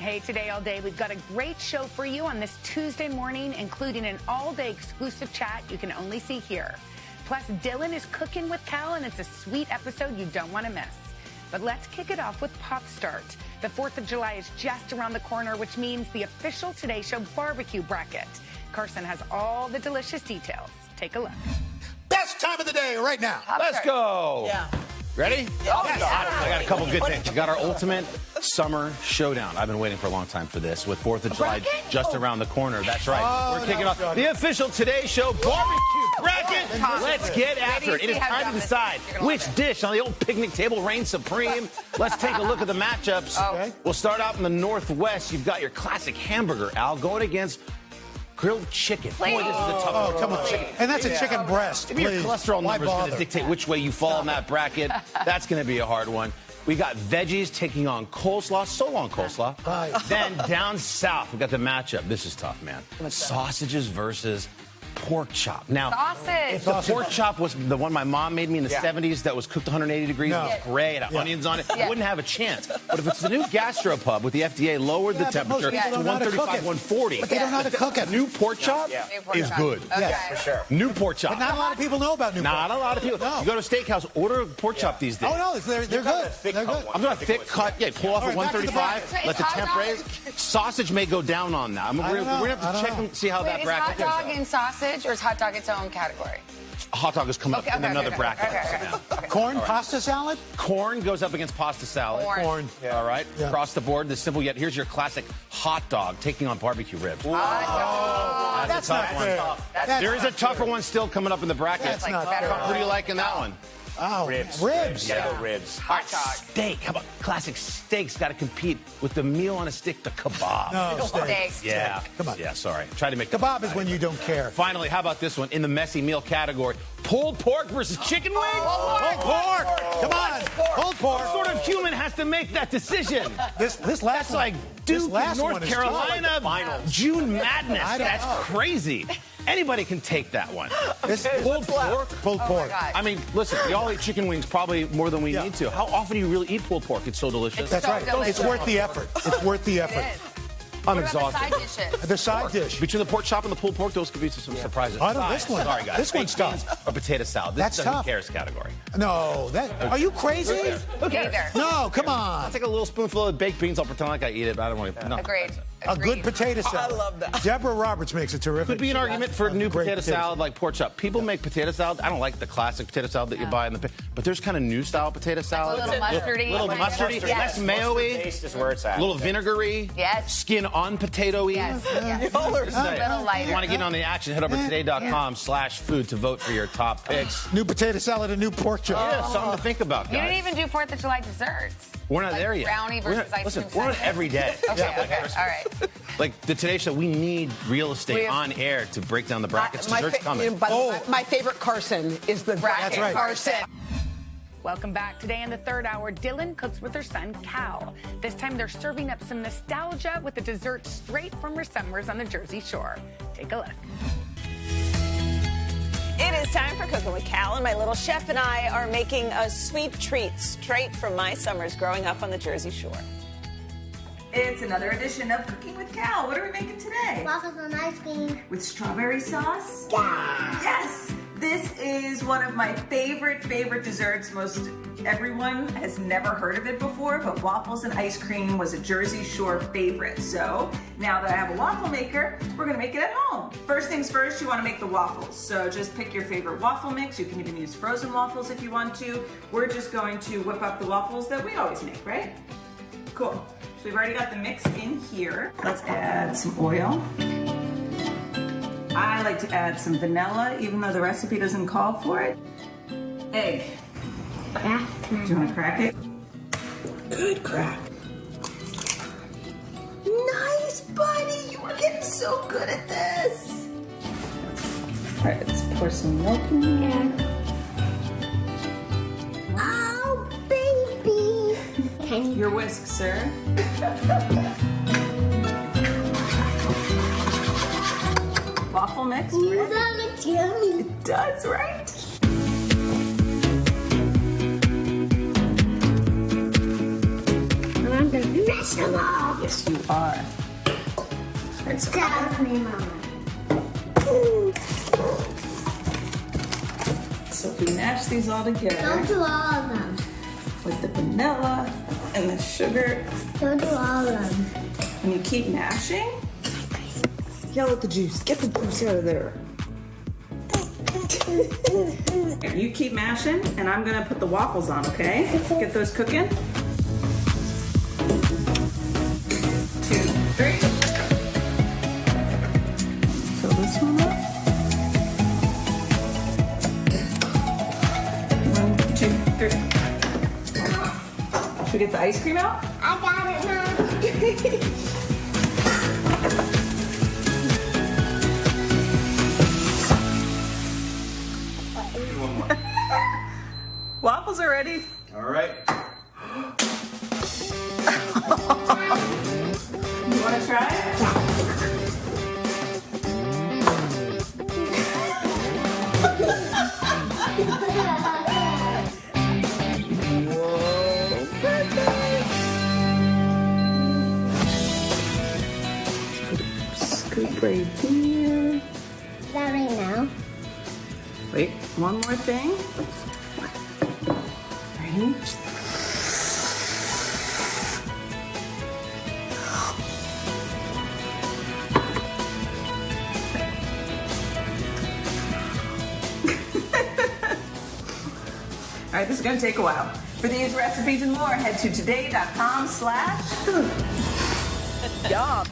Hey, today all day, we've got a great show for you on this Tuesday morning, including an all-day exclusive chat you can only see here. Plus, Dylan is cooking with Cal, and it's a sweet episode you don't want to miss. But let's kick it off with Pop Start. The 4th of July is just around the corner, which means the official Today Show barbecue bracket. Carson has all the delicious details. Take a look. Best time of the day right now. Let's go. Yeah. Ready? Oh, yes. I got a couple good things. We got our ultimate summer showdown. I've been waiting for a long time for this. With 4th of July just around the corner. That's right. We're kicking off the official Today Show barbecue bracket. Let's get after it. It is time to decide which dish on the old picnic table reigns supreme. Let's take a look at the matchups. Okay. We'll start out in the Northwest. You've got your classic hamburger, Al, going against grilled chicken. Boy, this is a tough one. Oh, come on. Chicken. And that's a chicken breast. If your cholesterol number is going to dictate which way you fall in that bracket, that's going to be a hard one. We got veggies taking on coleslaw. So long, coleslaw. Then down south, we got the matchup. This is tough, man. Sausages versus pork chop. Now, if the pork chop was the one my mom made me in the 70s that was cooked 180 degrees, it was gray, and had onions on it, I wouldn't have a chance. But if it's the new gastropub with the FDA lowered the temperature to 135, 140. But they don't know how to cook it. New pork chop is good. Yes, for sure. New pork chop. But not a lot of people know about new pork. Not a lot of people. No. You go to a steakhouse, order a pork chop these days. Oh, no, they're good. They're good. I'm doing a thick cut. Yeah, pull off at 135. Let the temp raise. Sausage may go down on that. We're going to have to check and see how that bracket goes. Is hot dog in sausage, or is hot dog its own category? Hot dog has come up in another bracket. Okay. Corn, pasta salad? Corn goes up against pasta salad. Corn. Yeah. All right. Yeah. Across the board, the simple yet. Here's your classic hot dog taking on barbecue ribs. That's not fair. There is a tougher one still coming up in the bracket. That's not fair. Who do you like in that one? Oh, ribs. Yeah. Ribs. All right, steak. How about classic steaks? Got to compete with the meal on a stick, the kebab. No, steak. Yeah. Come on. Yeah, sorry. Try to make Kebab is when you don't care. Finally, how about this one in the messy meal category? Pulled pork versus chicken wings? Pulled pork. Come on. Pulled pork. What sort of human has to make that decision? This last That's one. like Duke, North Carolina, June Madness. That's crazy. Anybody can take that one. This Pulled pork? Pulled pork. I mean, listen, we all eat chicken wings probably more than we need to. How often do you really eat pulled pork? It's so delicious. That's right. It's worth the effort. It's worth the effort. I'm What about exhausted. the side dishes? The side dish. Between the pork chop and the pulled pork, those could be some surprises. I know this one. Sorry, guys. This one's Baked tough. beans or potato salad. This That's is the tough. Who cares category. No, are you crazy? Who cares? Neither. No, come on. I'll take a little spoonful of baked beans. I'll pretend like I eat it, but I don't want to. No. Agreed. A good potato salad. I love that. Deborah Roberts makes a terrific. Could be an argument for new Great potato salad like pork chop. People make potato salad. I don't like the classic potato salad that you buy in the. But there's kind of new style potato salad. A little mustardy. Little mustardy, Yes. less mayo-y, Taste is where it's at. a little vinegary. Yes. Skin on potato-y. Yes. Y'all are A little lighter. If you want to get on the action, head over to today.com/food to vote for your top picks. New potato salad and new pork chop. Yeah, something to think about, You didn't guys. even do 4th of July desserts. We're not there yet. Brownie versus ice Listen, cream we're on sundae. every day. Okay, all right. Like the Today Show, we need real estate on air to break down the brackets. Desserts coming. My favorite Carson is the Bracket. That's right. Carson. Welcome back. Today in the third hour, Dylan cooks with her son, Cal. This time they're serving up some nostalgia with a dessert straight from her summers on the Jersey Shore. Take a look. It is time for Cooking with Cal, and my little chef and I are making a sweet treat straight from my summers growing up on the Jersey Shore. It's another edition of Cooking with Cal. What are we making today? Waffles and ice cream. With strawberry sauce? Yeah. Yes! This is one of my favorite desserts. Most everyone has never heard of it before, but waffles and ice cream was a Jersey Shore favorite. So now that I have a waffle maker, we're gonna make it at home. First things first, you wanna make the waffles. So just pick your favorite waffle mix. You can even use frozen waffles if you want to. We're just going to whip up the waffles that we always make, right? Cool. So we've already got the mix in here. Let's add some oil. I like to add some vanilla, even though the recipe doesn't call for it. Egg. Do you want to crack it? Good crack. Nice, buddy. You are getting so good at this. All right, let's pour some milk in here. Oh, baby. Your whisk, sir. Waffle mix. Ooh, that looks yummy. It does, right? I'm gonna mess them all. Yes, you are. Right, so That was me, Mama. So if we mash these all together Don't do all of them. with the vanilla and the sugar, Don't do all of them. and you keep mashing, yell at the juice. Get the juice out of there. You keep mashing, and I'm gonna put the waffles on, okay? Get those cooking. 2, 3. Fill this one up. 1, 2, 3. Should we get the ice cream out? I got it, Mom. Waffles are ready. All right. You want to try? Scoop right here. Is that right now? Wait, one more thing. Ready? All right, this is gonna take a while. For these recipes and more, head to today.com/food. Yum.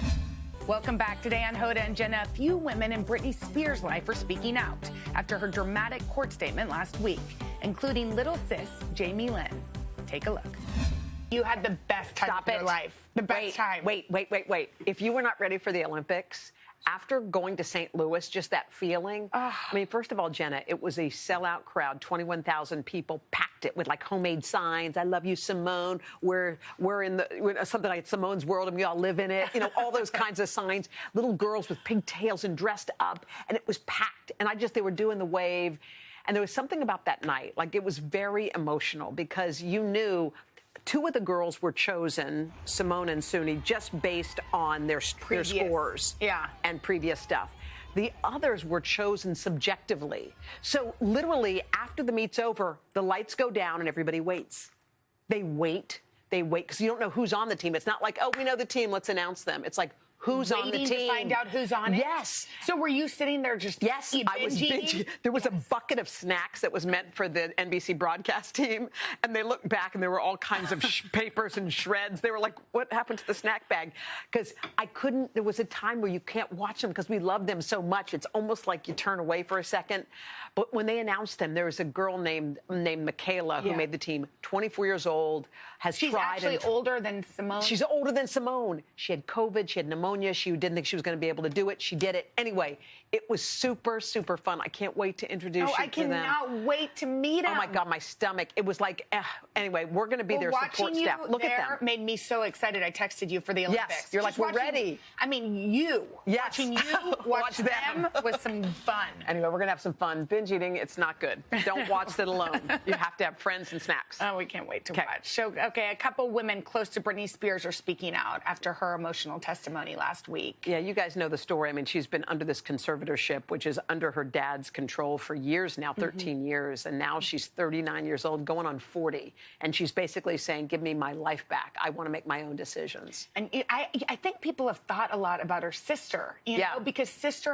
Welcome back. Today on Hoda and Jenna, a few women in Britney Spears' life are speaking out after her dramatic court statement last week, including little sis Jamie Lynn. Take a look. You had the best time of your life. The best time. Wait. If you were not ready for the Olympics, after going to St. Louis, just that feeling. I mean, first of all, Jenna, it was a sellout crowd. 21,000 people packed it with like homemade signs. I love you, Simone. We're in something like Simone's World and we all live in it. You know, all those kinds of signs. Little girls with pigtails and dressed up, and it was packed. And they were doing the wave. And there was something about that night. Like, it was very emotional because you knew two of the girls were chosen, Simone and Suni, just based on their scores and previous stuff. The others were chosen subjectively. So literally, after the meet's over, the lights go down and everybody waits. They wait because you don't know who's on the team. It's not like, oh, we know the team, let's announce them. It's like, who's on the team? Waiting to find out who's on it? Yes. So were you sitting there just I was binging. There was a bucket of snacks that was meant for the NBC broadcast team, and they looked back, and there were all kinds of papers and shreds. They were like, what happened to the snack bag? Because there was a time where you can't watch them because we love them so much. It's almost like you turn away for a second. But when they announced them, there was a girl named Michaela who made the team, 24 years old, She's actually older than Simone. She's older than Simone. She had COVID, she had pneumonia, she didn't think she was going to be able to do it. She did it. Anyway, it was super, super fun. I can't wait to introduce you to them. I cannot wait to meet them. Oh, my God, my stomach. It was like, anyway, we're going to be their support staff. Look at them. Made me so excited. I texted you for the Olympics. Yes, you're like, we're ready. I mean, watching you watch them was some fun. Anyway, we're going to have some fun. Binge eating, it's not good. Don't watch that alone. You have to have friends and snacks. Oh, we can't wait to watch. So, a couple women close to Britney Spears are speaking out after her emotional testimony last week. Yeah, you guys know the story. I mean, she's been under this conservatorship, which is under her dad's control for years now, 13 years. And now she's 39 years old, going on 40. And she's basically saying, give me my life back. I want to make my own decisions. And I think people have thought a lot about her sister, you know, because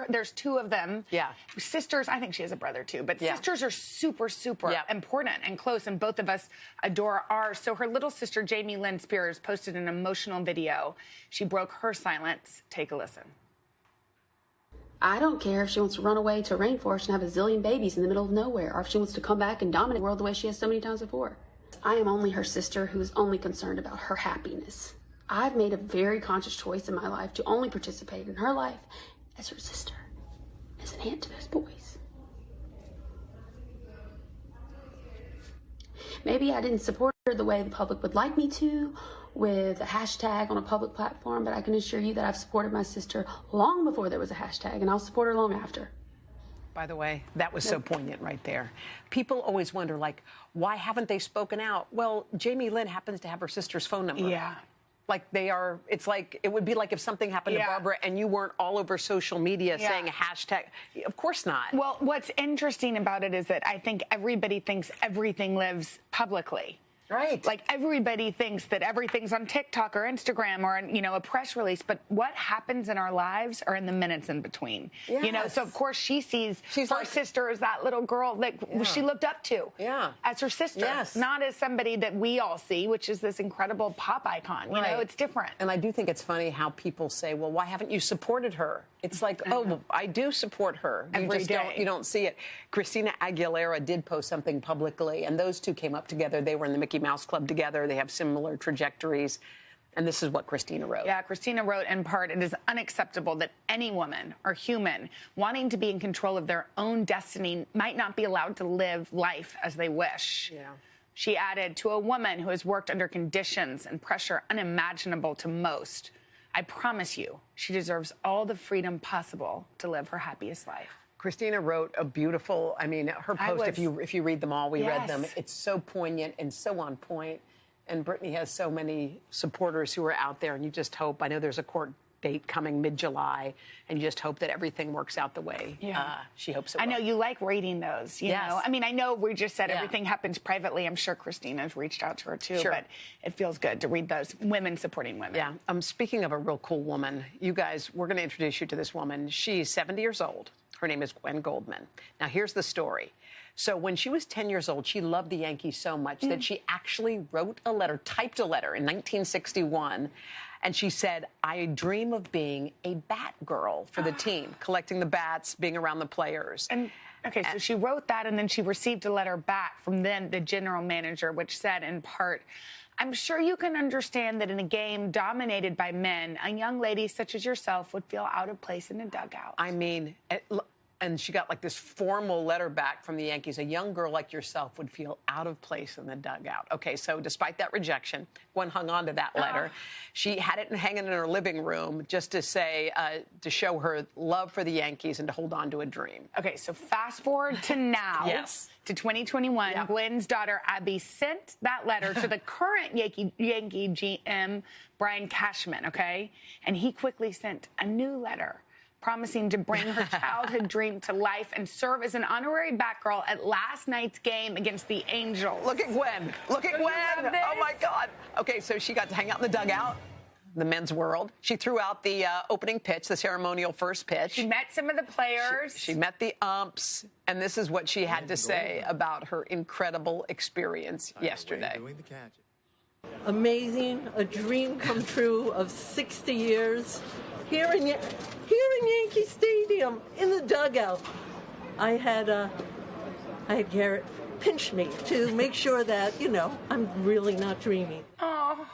there's two of them. Yeah. Sisters, I think she has a brother too, but sisters are super, super important and close. And both of us adore ours. So her little sister, Jamie Lynn Spears, posted an emotional video. She broke her silence. Take a listen. I don't care if she wants to run away to a rainforest and have a zillion babies in the middle of nowhere, or if she wants to come back and dominate the world the way she has so many times before. I am only her sister who is only concerned about her happiness. I've made a very conscious choice in my life to only participate in her life as her sister, as an aunt to those boys. Maybe I didn't support her the way the public would like me to, with a hashtag on a public platform, but I can assure you that I've supported my sister long before there was a hashtag, and I'll support her long after. By the way, that was so poignant right there. People always wonder, like, why haven't they spoken out? Well, Jamie Lynn happens to have her sister's phone number. Yeah. Like they are, it's like, it would be like if something happened to Barbara and you weren't all over social media saying hashtag. Of course not. Well, what's interesting about it is that I think everybody thinks everything lives publicly. Right. Like everybody thinks that everything's on TikTok or Instagram or, you know, a press release. But what happens in our lives are in the minutes in between. Yes. You know, so of course she sees her sister as that little girl that she looked up to as her sister. Yes. Not as somebody that we all see, which is this incredible pop icon. You know, it's different. And I do think it's funny how people say, well, why haven't you supported her? It's like, oh, I do support her. You don't see it. Christina Aguilera did post something publicly, and those two came up together. They were in the Mickey Mouse Club together. They have similar trajectories. And this is what Christina wrote. Yeah, Christina wrote in part, it is unacceptable that any woman or human wanting to be in control of their own destiny might not be allowed to live life as they wish. Yeah. She added, to a woman who has worked under conditions and pressure unimaginable to most, I promise you, she deserves all the freedom possible to live her happiest life. Christina wrote a beautiful, I mean, her post, if you read them all, we read them, it's so poignant and so on point. And Britney has so many supporters who are out there, and you just hope, I know there's a court date coming mid-July, and you just hope that everything works out the way she hopes it will. I know you like reading those, you know? I mean, I know we just said everything happens privately. I'm sure Christina's reached out to her, too. But it feels good to read those women supporting women. Yeah. Speaking of a real cool woman, you guys, we're going to introduce you to this woman. She's 70 years old. Her name is Gwen Goldman. Now, here's the story. So when she was 10 years old, she loved the Yankees so much that she actually wrote a letter, typed a letter in 1961. And she said, I dream of being a bat girl for the team, collecting the bats, being around the players. And so she wrote that, and then she received a letter back from then the general manager, which said in part, I'm sure you can understand that in a game dominated by men, a young lady such as yourself would feel out of place in a dugout. I mean, and she got like this formal letter back from the Yankees. A young girl like yourself would feel out of place in the dugout. Okay, so despite that rejection, Gwen hung on to that letter. She had it hanging in her living room just to say, to show her love for the Yankees and to hold on to a dream. Okay, so fast forward to now, to 2021. Gwen's daughter, Abby, sent that letter to the current Yankee GM, Brian Cashman, okay? And he quickly sent a new letter promising to bring her childhood dream to life and serve as an honorary Batgirl at last night's game against the Angels. Look at Gwen. Look at Gwen. Oh, my God. Okay, so she got to hang out in the dugout, the men's world. She threw out the opening pitch, the ceremonial first pitch. She met some of the players. She met the umps. And this is what she had to say about her incredible experience yesterday. Amazing, a dream come true of 60 years. Here in Yankee Stadium, in the dugout, I had Garrett pinch me to make sure that, you know, I'm really not dreaming. Oh.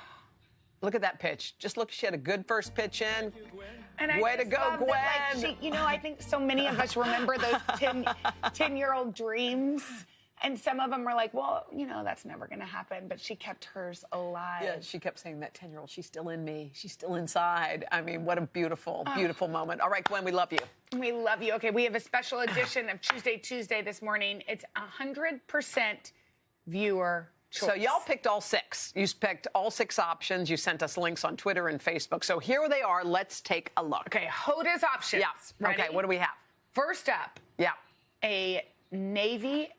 Look at that pitch. Just look, she had a good first pitch in. And way to go, Gwen. That, like, you know, I think so many of us remember those 10-year-old dreams. And some of them were like, well, you know, that's never going to happen. But she kept hers alive. Yeah, she kept saying that 10-year-old, she's still in me. She's still inside. I mean, what a beautiful, beautiful moment. All right, Gwen, we love you. We love you. Okay, we have a special edition of Tuesday this morning. It's 100% viewer choice. So y'all picked all six. You picked all six options. You sent us links on Twitter and Facebook. So here they are. Let's take a look. Okay, Hoda's options. Yeah. Ready? Okay, what do we have? First up. Yeah. A navy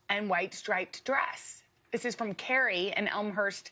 and white striped dress. This is from Carrie in Elmhurst,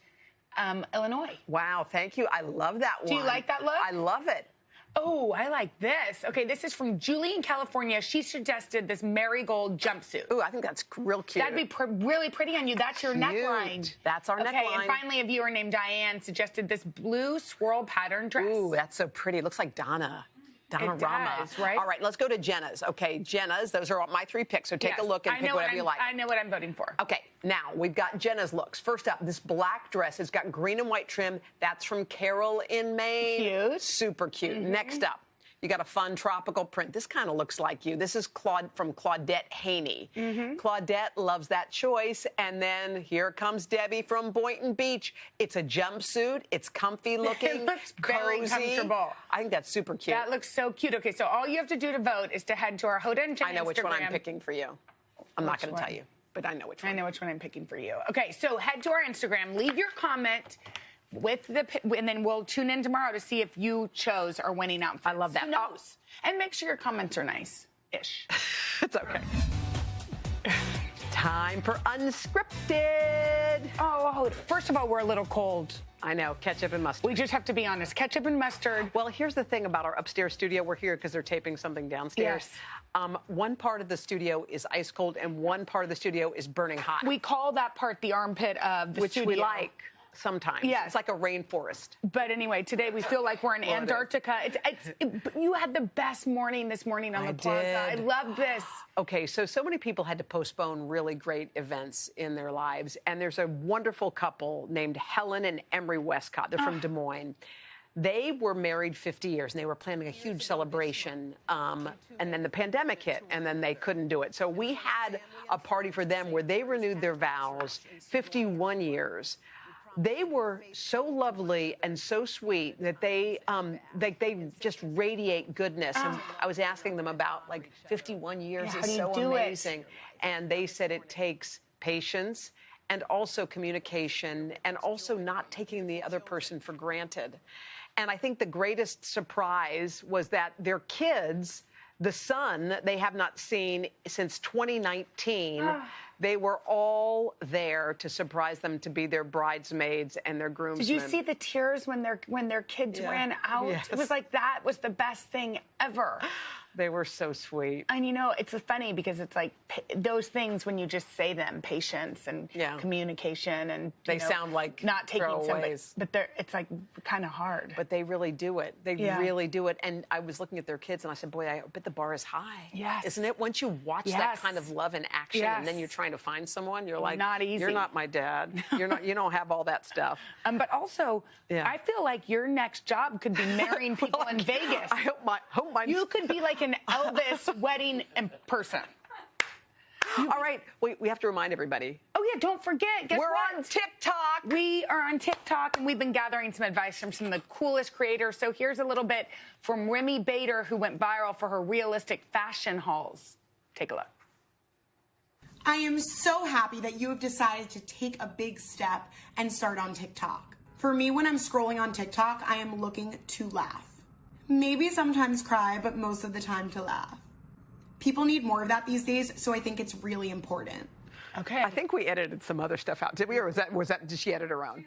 Illinois. Wow, thank you. I love that one. Do you like that look? I love it. Oh, I like this. Okay, this is from Julie in California. She suggested this marigold jumpsuit. Ooh, I think that's real cute. That'd be really pretty on you. That's your neckline. That's our neckline. Okay, and finally a viewer named Diane suggested this blue swirl pattern dress. Ooh, that's so pretty. It looks like Donna Rama. Does, right? All right, let's go to Jenna's. Okay, Jenna's. Those are my three picks. So take a look and pick whatever you like. I know what I'm voting for. Okay, now we've got Jenna's looks. First up, this black dress. It's got green and white trim. That's from Carol in Maine. Cute. Super cute. Next up, you got a fun tropical print. This kind of looks like you. This is from Claudette Haney. Claudette loves that choice. And then here comes Debbie from Boynton Beach. It's a jumpsuit. It's comfy looking. It looks very comfortable. I think that's super cute. That looks so cute. Okay, so all you have to do to vote is to head to our Hoda and Jenna I know which one I'm Instagram. picking for you. I'm not going to tell you, but I know which one. I know which one I'm picking for you. Okay, so head to our Instagram. Leave your comment and then we'll tune in tomorrow to see if you chose our winning outfit. I love that. Who knows? And make sure your comments are nice-ish. It's okay. Time for unscripted. Oh, first of all, we're a little cold. I know, ketchup and mustard. We just have to be honest. Ketchup and mustard. Well, here's the thing about our upstairs studio. We're here because they're taping something downstairs. Yes. One part of the studio is ice cold, and one part of the studio is burning hot. We call that part the armpit of the studio. Which we like sometimes. Yes. It's like a rainforest. But anyway, today we feel like we're in Antarctica. You had the best morning this morning on the plaza. I love this. Okay, so many people had to postpone really great events in their lives, and there's a wonderful couple named Helen and Emery Westcott. They're from Des Moines. They were married 50 years, and they were planning a huge celebration, and then the pandemic hit, and then they couldn't do it. So we had a party for them where they renewed their vows, 51 years. They were so lovely and so sweet that they just radiate goodness. And I was asking them about, like, 51 years is so amazing. And they said it takes patience and also communication and also not taking the other person for granted. And I think the greatest surprise was that their kids, the son they have not seen since 2019, they were all there to surprise them, to be their bridesmaids and their groomsmen. Did you see the tears when their kids ran out? Yes. It was like that was the best thing ever. They were so sweet. And it's funny because it's like those things when you just say them, patience and communication, and they sound like not taking somebody, throwaways. but it's like kind of hard. But they really do it. They really do it. And I was looking at their kids and I said, boy, I bet the bar is high. Yes. Isn't it? Once you watch that kind of love in action and then you're trying to find someone, you're like, not easy. You're not my dad. You don't have all that stuff. But also, I feel like your next job could be marrying people in Vegas. I hope my You could be like an Elvis wedding in person. All right, we have to remind everybody. Oh, yeah, don't forget. Guess We're what? on TikTok. We are on TikTok, and we've been gathering some advice from some of the coolest creators. So here's a little bit from Remy Bader, who went viral for her realistic fashion hauls. Take a look. I am so happy that you have decided to take a big step and start on TikTok. For me, when I'm scrolling on TikTok, I am looking to laugh. Maybe sometimes cry, but most of the time to laugh. People need more of that these days, so I think it's really important. Okay. I think we edited some other stuff out, did we? Or did she edit her own?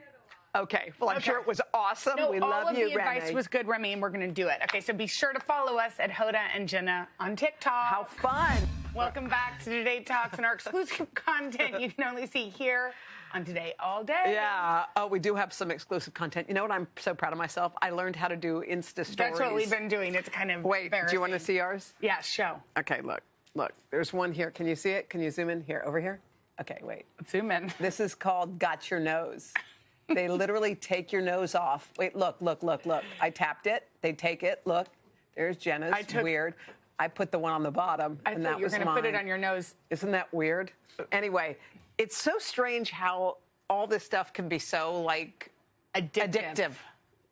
Okay. Well, I'm sure it was awesome. No, we love all of you, the advice Remy. was good, Remy, and we're going to do it. Okay, so be sure to follow us at Hoda and Jenna on TikTok. How fun. Welcome back to Today Talks and our exclusive content you can only see here on Today All Day. Yeah. Oh, we do have some exclusive content. You know what? I'm so proud of myself. I learned how to do Insta stories. That's what we've been doing. It's kind of Wait, do you want to see ours? Yeah, show. Okay, look. There's one here. Can you see it? Can you zoom in? Here, over here? Okay, wait. Zoom in. This is called Got Your Nose. They literally take your nose off. Wait, look. I tapped it. They take it. Look. There's Jenna's. Weird. I put the one on the bottom, and that was mine. I thought you were going to put it on your nose. Isn't that weird? Anyway, it's so strange how all this stuff can be so, like, addictive.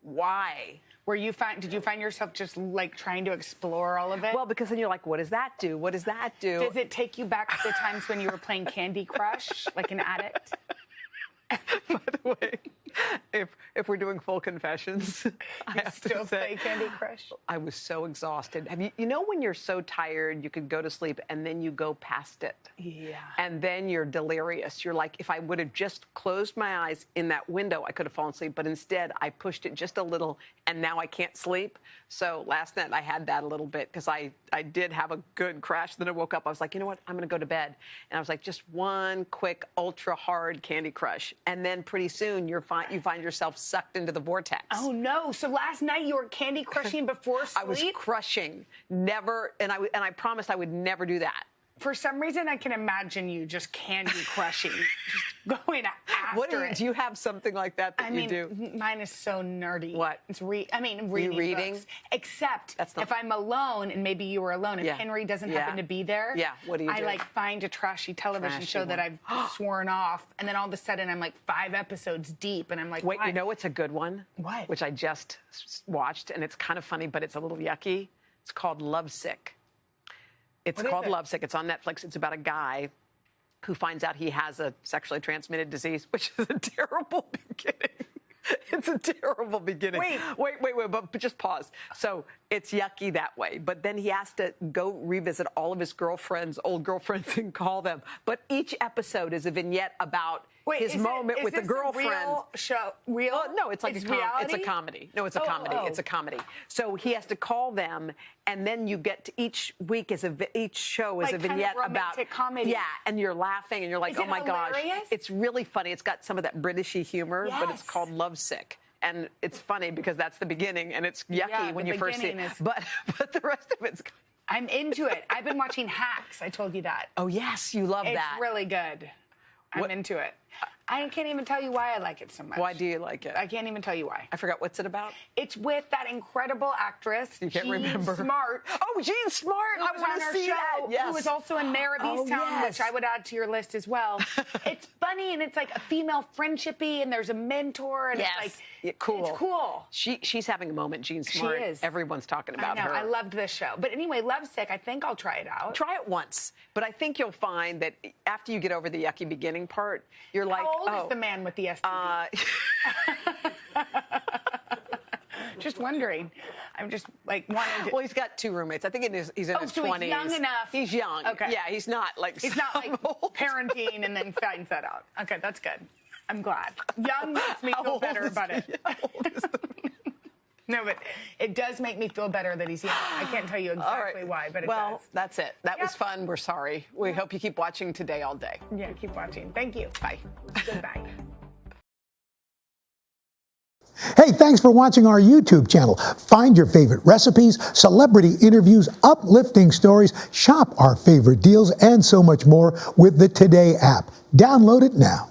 Why? Did you find yourself just like trying to explore all of it? Well, because then you're like, what does that do? What does that do? Does it take you back to the times when you were playing Candy Crush, like an addict? By the way, if we're doing full confessions, I have still to say, play Candy Crush? I was so exhausted. You know when you're so tired, you could go to sleep and then you go past it? Yeah. And then you're delirious. You're like, if I would have just closed my eyes in that window, I could have fallen asleep. But instead, I pushed it just a little, and now I can't sleep. So last night, I had that a little bit because I did have a good crash. Then I woke up. I was like, you know what? I'm going to go to bed. And I was like, just one quick, ultra hard Candy Crush. And then pretty soon, you find yourself sucked into the vortex. Oh, no. So last night, you were Candy Crushing before sleep? I was crushing. Never. And I promised I would never do that. For some reason, I can imagine you just Candy Crushing, just going after it. Do you have something like that you do? Mine is so nerdy. What? It's reading books. Except if I'm alone, and maybe you were alone, if Henry doesn't happen to be there, what do you do? I like find a trashy television show that I've sworn off, and then all of a sudden I'm like 5 episodes deep, and I'm like, wait, why? you know what's a good one? What? Which I just watched, and it's kind of funny, but it's a little yucky. It's called Lovesick. It's called Lovesick. It's on Netflix. It's about a guy who finds out he has a sexually transmitted disease, which is a terrible beginning. It's a terrible beginning. Wait, but just pause. So it's yucky that way. But then he has to go revisit all of his old girlfriends, and call them. But each episode is a vignette about his moment with the girlfriend. Real show? Real? Well, no, it's like it's it's a comedy. No, it's a comedy. Oh. It's a comedy. So he has to call them, and then you get to each week each show is Like a vignette kind of about romantic comedy. Yeah, and you're laughing, and you're like, Is oh it my gosh, hilarious? it's really funny. It's got some of that Britishy humor, but it's Yes. called Lovesick. And it's funny because that's the beginning, and it's yucky Yeah, when the you first see it. beginning is- But the rest of it's. I'm into it. I've been watching Hacks. I told you that. Oh yes, you love It's that. really good. I'm into it. I can't even tell you why I like it so much. Why do you like it? I can't even tell you why. I forgot what's it about. It's with that incredible actress, You can't Jean remember. Smart. Oh, Jean Smart! Who I was want on to our see show, that. Yes. who was also in Mayor of Easttown, yes. which I would add to your list as well. It's funny, and it's like a female friendshipy, and there's a mentor, and Yes. it's like Cool. It's cool. She's having a moment, Jean Smart. She is. Everyone's talking I about know. her. I loved this show. But anyway, Lovesick, I think I'll try it out. Try it once, but I think you'll find that after you get over the yucky beginning part, you're like, How old is the man with the STD? Just wondering. I'm just like wanting to. Well, he's got 2 roommates. I think he's in his 20s. He's young enough. He's young. Okay. Yeah, he's not like old. Parenting and then finds that out. Okay, that's good. I'm glad. Young makes me feel better about it. No, but it does make me feel better that he's young. I can't tell you exactly why, but it does. That's it. That was fun. We're sorry. We hope you keep watching Today all day. Yeah, keep watching. Thank you. Bye. Goodbye. Hey, thanks for watching our YouTube channel. Find your favorite recipes, celebrity interviews, uplifting stories, shop our favorite deals, and so much more with the Today app. Download it now.